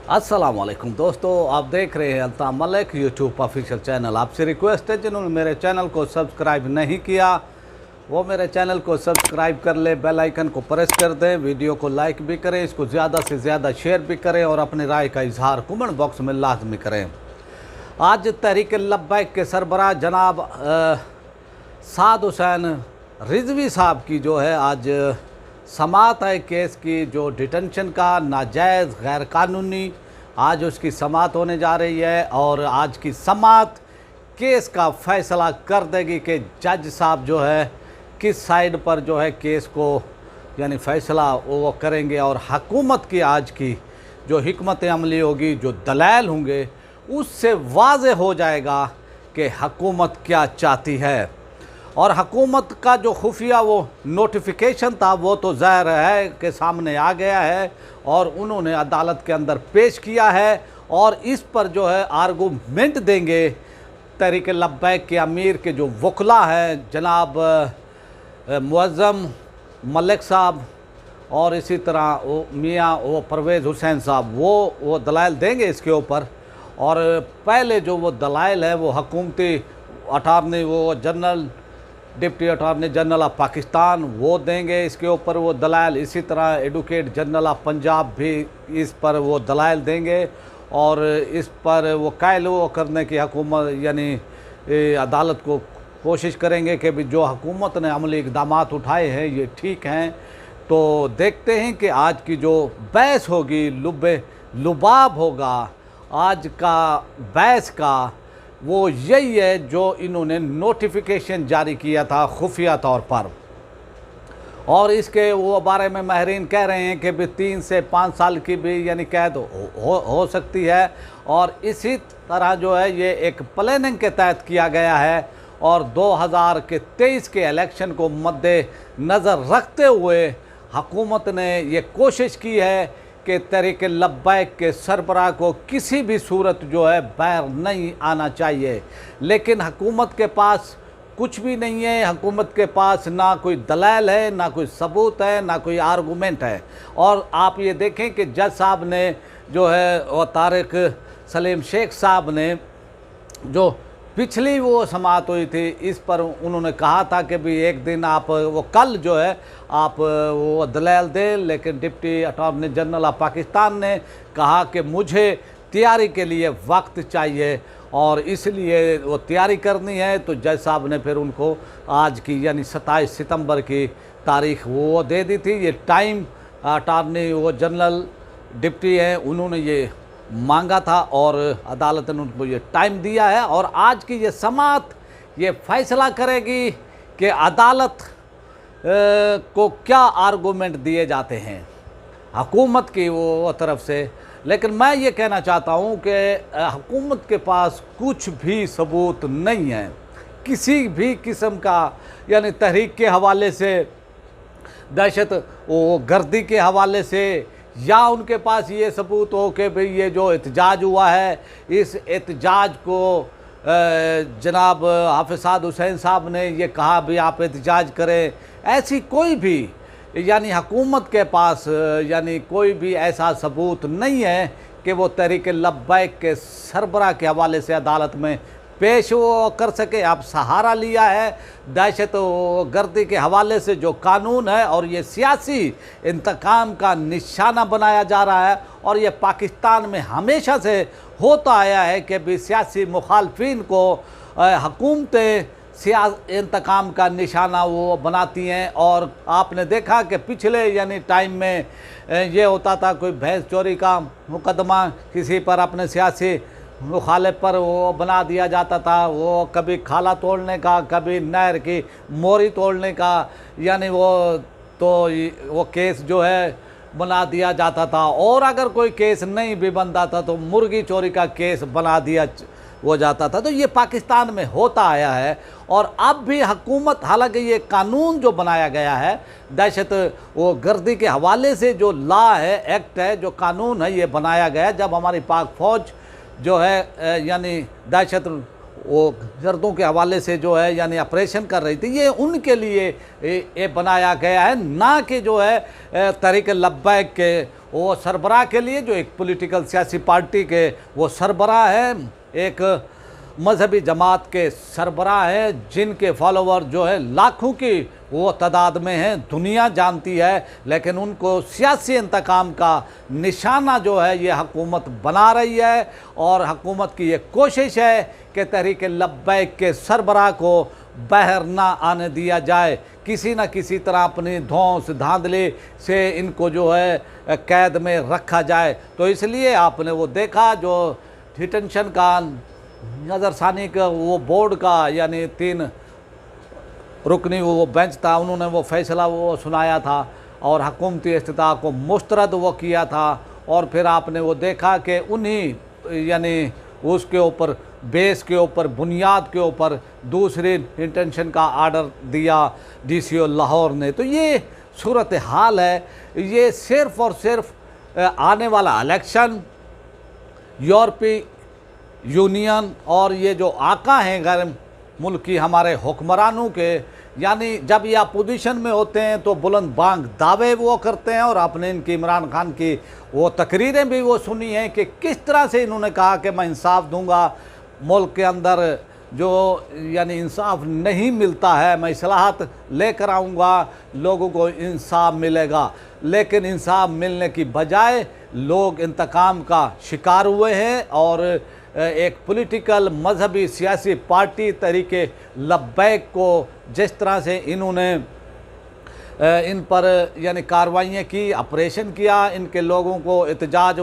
अस्सलामुअलैकुम दोस्तों, आप देख रहे हैं Altaf Malik YouTube official channel. आपसे रिक्वेस्ट है जिन्होंने मेरे चैनल को सब्सक्राइब नहीं किया वो मेरे चैनल को सब्सक्राइब कर ले, बेल आइकन को प्रेस कर दें, वीडियो को लाइक भी करें, इसको ज़्यादा से ज़्यादा शेयर भी करें और अपनी राय का इजहार कमेंट बॉक्स में लाजमी करें। आज तहरीक लब्बैक के सरबराह जनाब साद हुसैन रिजवी साहब की जो है आज समाअत है केस की, जो डिटेंशन का नाजायज़ गैर कानूनी, आज उसकी समाअत होने जा रही है और आज की समाअत केस का फ़ैसला कर देगी कि जज साहब जो है किस साइड पर जो है केस को यानी फ़ैसला वो करेंगे और हुकूमत की आज की जो हिकमत अमली होगी, जो दलाइल होंगे, उससे वाज़ेह हो जाएगा कि हुकूमत क्या चाहती है। और हुकूमत का जो खुफिया वो नोटिफिकेशन था वो तो ज़ाहिर है कि सामने आ गया है और उन्होंने अदालत के अंदर पेश किया है और इस पर जो है आर्गूमेंट देंगे तहरीक लब्बैक के अमीर के जो वकला हैं जनाब मुअज़्ज़म मलिक साहब और इसी तरह वो मियाँ वो परवेज़ हुसैन साहब वो दलाइल देंगे इसके ऊपर। और पहले जो वो दलाइल है वो हुकूमती अटार्नी वो general deputy attorney general of Pakistan वो देंगे इसके ऊपर वो दलाइल, इसी तरह एडवोकेट जनरल ऑफ पंजाब भी इस पर वो दलाइल देंगे और इस पर वो कायल वो करने की हुकूमत यानी अदालत को कोशिश करेंगे कि भी जो हुकूमत ने अमली इक़दाम उठाए हैं ये ठीक हैं। तो देखते हैं कि आज की जो बहस होगी, लुबाब होगा आज का बहस का, वो यही है जो इन्होंने नोटिफिकेशन जारी किया था खुफिया तौर पर। और इसके वो बारे में माहिरीन कह रहे हैं कि भी 3 से 5 साल की भी यानी कैद हो सकती है। और इसी तरह जो है ये एक प्लानिंग के तहत किया गया है और 2023 के इलेक्शन को मद्दे नज़र रखते हुए हुकूमत ने ये कोशिश की है कि तहरीक लब्बैक के सरबराह को किसी भी सूरत जो है बाहर नहीं आना चाहिए। लेकिन हुकूमत के पास कुछ भी नहीं है, हुकूमत के पास ना कोई दलाइल है, ना कोई सबूत है, ना कोई आर्गूमेंट है। और आप ये देखें कि जज साहब ने जो है वो तारिक सलीम शेख साहब ने जो पिछली वो समाअत हुई थी इस पर उन्होंने कहा था कि भी एक दिन आप वो कल जो है आप वो दलाइल दें, लेकिन deputy attorney general of Pakistan ने कहा कि मुझे तैयारी के लिए वक्त चाहिए और इसलिए वो तैयारी करनी है। तो जज साहब ने फिर उनको आज की यानी 27 सितंबर की तारीख वो दे दी थी। ये टाइम अटॉर्नी वो जनरल डिप्टी हैं उन्होंने ये मांगा था और अदालत ने उनको ये टाइम दिया है और आज की ये समाअत ये फ़ैसला करेगी कि अदालत को क्या आर्गूमेंट दिए जाते हैं हुकूमत की वो तरफ से। लेकिन मैं ये कहना चाहता हूँ कि हुकूमत के पास कुछ भी सबूत नहीं है किसी भी किस्म का, यानी तहरीक के हवाले से, दहशत वो गर्दी के हवाले से, या उनके पास ये सबूत हो कि भाई ये जो एहतजाज हुआ है इस एहतजाज को जनाब हाफिज़ साद हुसैन साहब ने ये कहा भी आप एहतजाज करें, ऐसी कोई भी यानी हुकूमत के पास यानी कोई भी ऐसा सबूत नहीं है कि वो तहरीक लब्बैक के सरबराह के हवाले से अदालत में पेश वो कर सके। आप सहारा लिया है दहशत गर्दी के हवाले से जो कानून है और ये सियासी इंतकाम का निशाना बनाया जा रहा है और ये पाकिस्तान में हमेशा से होता आया है कि भी सियासी मुखालफिन को हुकूमतें इंतकाम का निशाना वो बनाती हैं। और आपने देखा कि पिछले यानी टाइम में ये होता था कोई भैंस चोरी का मुकदमा किसी पर अपने सियासी मुखालिफ पर वो बना दिया जाता था, वो कभी खाला तोड़ने का, कभी नहर की मोरी तोड़ने का, यानी वो केस जो है बना दिया जाता था। और अगर कोई केस नहीं भी बनता था तो मुर्गी चोरी का केस बना दिया हो जाता था। तो ये पाकिस्तान में होता आया है और अब भी हुकूमत, हालांकि ये कानून जो बनाया गया है दहशत वो गर्दी के हवाले से जो लॉ है, एक्ट है, जो कानून है, ये बनाया गया जब हमारी पाक फ़ौज जो है यानी दहशत वो गर्दों के हवाले से जो है यानी ऑपरेशन कर रही थी, ये उनके लिए ये बनाया गया है, ना कि जो है तहरीक लब्बैक के वो सरबराह के लिए जो एक पॉलिटिकल सियासी पार्टी के वो सरबराह है, एक मजहबी जमात के सरबराह है, जिनके फॉलोवर जो है लाखों की वो तादाद में हैं, दुनिया जानती है, लेकिन उनको सियासी इंतकाम का निशाना जो है ये हुकूमत बना रही है। और हुकूमत की ये कोशिश है कि तहरीक लब्बैक के सरबराह को बाहर ना आने दिया जाए, किसी न किसी तरह अपनी धौंस धांधली से इनको जो है कैद में रखा जाए। तो इसलिए आपने वो देखा जो डिटेंशन का नज़रसानी का वो बोर्ड का यानी 3 रुकनी वो बेंच था, उन्होंने वो फैसला वो सुनाया था और हुकूमती इस्तिता को मुस्तरद वो किया था। और फिर आपने वो देखा कि उन्हीं यानी उसके ऊपर बेस के ऊपर बुनियाद के ऊपर दूसरी डिटेंशन का आर्डर दिया DCO लाहौर ने। तो ये सूरत हाल है। ये सिर्फ़ और सिर्फ आने वाला इलेक्शन, यूरोपीय यूनियन और ये जो आका हैं गैर मुल्की हमारे हुक्मरानों के, यानी जब ये अपोजिशन में होते हैं तो बुलंद बांग दावे वो करते हैं। और आपने इनकी इमरान खान की वो तकरीरें भी वो सुनी हैं कि किस तरह से इन्होंने कहा कि मैं इंसाफ दूंगा, मुल्क के अंदर जो यानी इंसाफ नहीं मिलता है मैं इस्लाहत लेकर आऊँगा, लोगों को इंसाफ मिलेगा। लेकिन इंसाफ मिलने की बजाय लोग इंतकाम का शिकार हुए हैं और एक पॉलिटिकल मजहबी सियासी पार्टी तहरीके लब्बैक को जिस तरह से इन्होंने इन पर यानी कार्रवाइयाँ की, ऑपरेशन किया, इनके लोगों को एहतजाज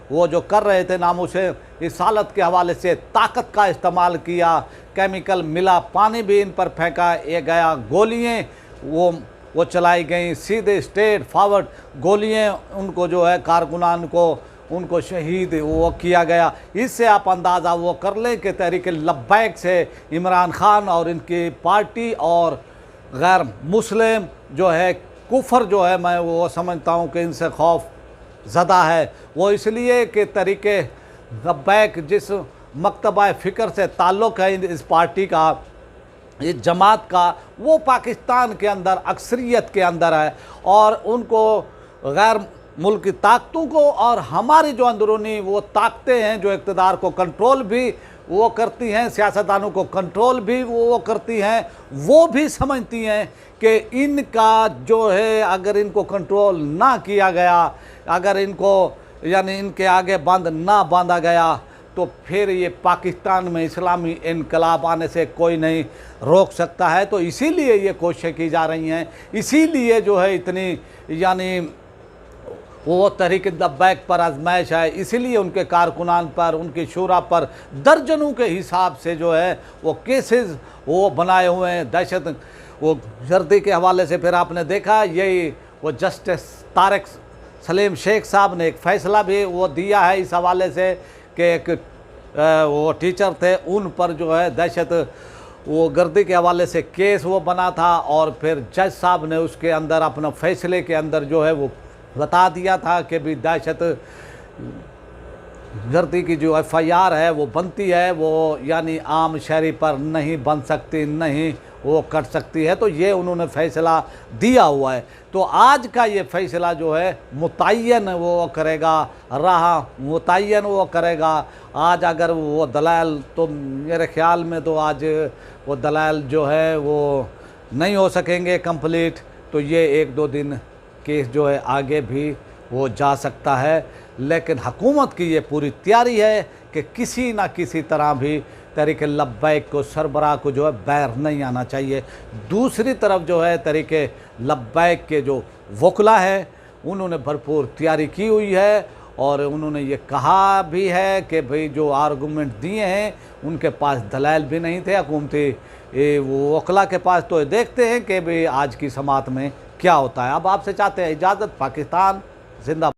वो जो कर रहे थे नामूसे इस हालत के हवाले से ताकत का इस्तेमाल किया, केमिकल मिला पानी भी इन पर फेंका गया, गोलियाँ वो चलाई गई, सीधे स्ट्रेट फॉरवर्ड गोलियाँ उनको जो है कारकुनान को उनको शहीद वो किया गया। इससे आप अंदाज़ा वो कर लें कि तहरीक लब्बैक से इमरान खान और इनकी पार्टी और गैर मुस्लिम जो है कुफर जो है मैं वो समझता हूँ कि इनसे खौफ ज़दा है। वो इसलिए कि तहरीक लब्बैक जिस मकतबा फ़िक्र से ताल्लुक़ है इस पार्टी का, इस जमात का, वो पाकिस्तान के अंदर अक्सरियत के अंदर है और उनको गैर मुल्की ताकतों को और हमारी जो अंदरूनी वो ताकतें हैं जो इक़्तिदार को कंट्रोल भी वो करती हैं, सियासतदानों को कंट्रोल भी वो करती हैं, वो भी समझती हैं कि इनका जो है अगर इनको कंट्रोल ना किया गया, अगर इनको यानी इनके आगे बंद ना बांधा गया तो फिर ये पाकिस्तान में इस्लामी इनकलाब आने से कोई नहीं रोक सकता है। तो इसीलिए ये कोशिशें की जा रही हैं, इसीलिए जो है इतनी यानी वो तहरीक लब्बैक पर आजमाइश है, इसीलिए उनके कारकुनान पर, उनकी शूरा पर दर्जनों के हिसाब से जो है वो केसेस वो बनाए हुए हैं दहशत वो गर्दी के हवाले से। फिर आपने देखा यही वो जस्टिस तारिक सलीम शेख साहब ने एक फ़ैसला भी वो दिया है इस हवाले से कि एक वो टीचर थे उन पर जो है दहशत वो गर्दी के हवाले से केस वो बना था और फिर जज साहब ने उसके अंदर अपना फ़ैसले के अंदर जो है वो बता दिया था कि भी दहशत गर्दी की जो FIR है वो बनती है वो यानी आम शहरी पर नहीं बन सकती, नहीं वो कर सकती है। तो ये उन्होंने फ़ैसला दिया हुआ है। तो आज का ये फ़ैसला जो है मुतय्यन वो करेगा, राह मुतय्यन वो करेगा। आज अगर वो दलाल तो मेरे ख़्याल में तो आज वो दलाल जो है वो नहीं हो सकेंगे कंप्लीट, तो ये 1-2 दिन केस जो है आगे भी वो जा सकता है। लेकिन हुकूमत की ये पूरी तैयारी है कि किसी ना किसी तरह भी तहरीक लब्बैक को सरबराह को जो है बाहर नहीं आना चाहिए। दूसरी तरफ जो है तहरीक लब्बैक के जो वकला है उन्होंने भरपूर तैयारी की हुई है और उन्होंने ये कहा भी है कि भाई जो आर्गूमेंट दिए हैं उनके पास दलाइल भी नहीं थे हुकूमती वो वकला के पास। तो देखते हैं कि भाई आज की समात में क्या होता है। अब आपसे चाहते हैं इजाज़त। पाकिस्तान जिंदाबाद।